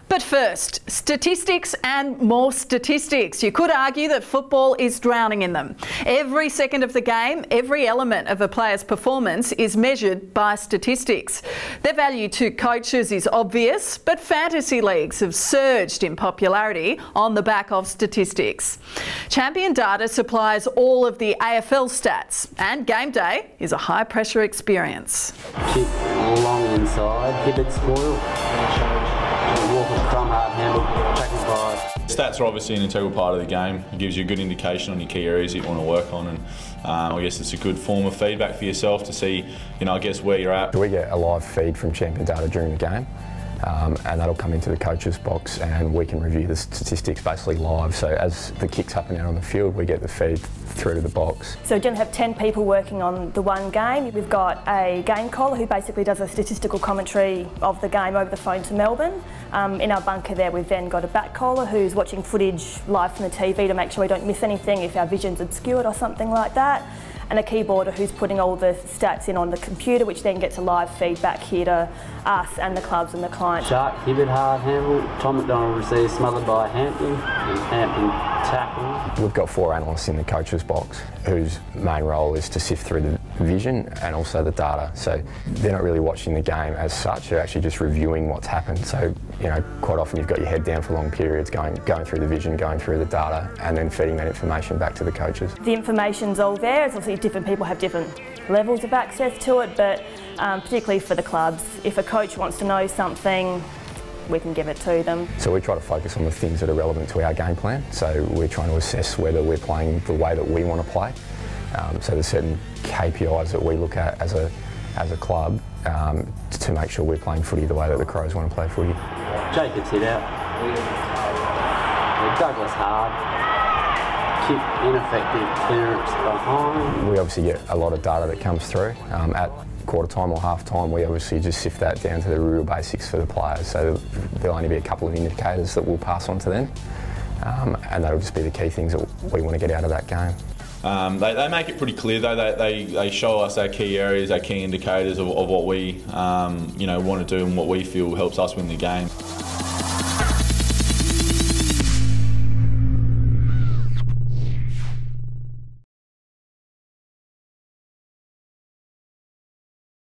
But first, statistics and more statistics. You could argue that football is drowning in them. Every second of the game, every element of a player's performance is measured by statistics. Their value to coaches is obvious, but fantasy leagues have surged in popularity on the back of statistics. Champion Data supplies all of the AFL stats, and game day is a high-pressure experience. Kick long inside, Hibbert spoil. Stats are obviously an integral part of the game. It gives you a good indication on your key areas that you want to work on, and I guess it's a good form of feedback for yourself to see, I guess, where you're at. We get a live feed from Champion Data during the game, and that'll come into the coach's box, and we can review the statistics basically live. So as the kicks happen out on the field, we get the feed through to the box. So we generally have 10 people working on the one game. We've got a game caller who basically does a statistical commentary of the game over the phone to Melbourne. In our bunker there, we've then got a back caller who's watching footage live from the TV to make sure we don't miss anything if our vision's obscured or something like that. And a keyboarder who's putting all the stats in on the computer, which then gets a live feedback here to us and the clubs and the clients. Shark, Hibbert, hard handle. Tom McDonald receives smothered by Hampton, and Hampton tackle. We've got 4 analysts in the coach's box whose main role is to sift through the vision and also the data. So they're not really watching the game as such, they're actually just reviewing what's happened. So, quite often you've got your head down for long periods, going through the vision, going through the data, and then feeding that information back to the coaches. The information's all there. It's obviously different people have different levels of access to it, but particularly for the clubs, if a coach wants to know something, we can give it to them. So we try to focus on the things that are relevant to our game plan. So we're trying to assess whether we're playing the way that we want to play. So there's certain KPIs that we look at as a club to make sure we're playing footy the way that the Crows want to play footy. Jacobs hit out. Douglas hard. Kick ineffective, clearance behind. We obviously get a lot of data that comes through. At quarter time or half time, we obviously just sift that down to the real basics for the players. So there'll only be a couple of indicators that we'll pass on to them, and that'll just be the key things that we want to get out of that game. They make it pretty clear though. They show us our key areas, our key indicators of what we want to do and what we feel helps us win the game.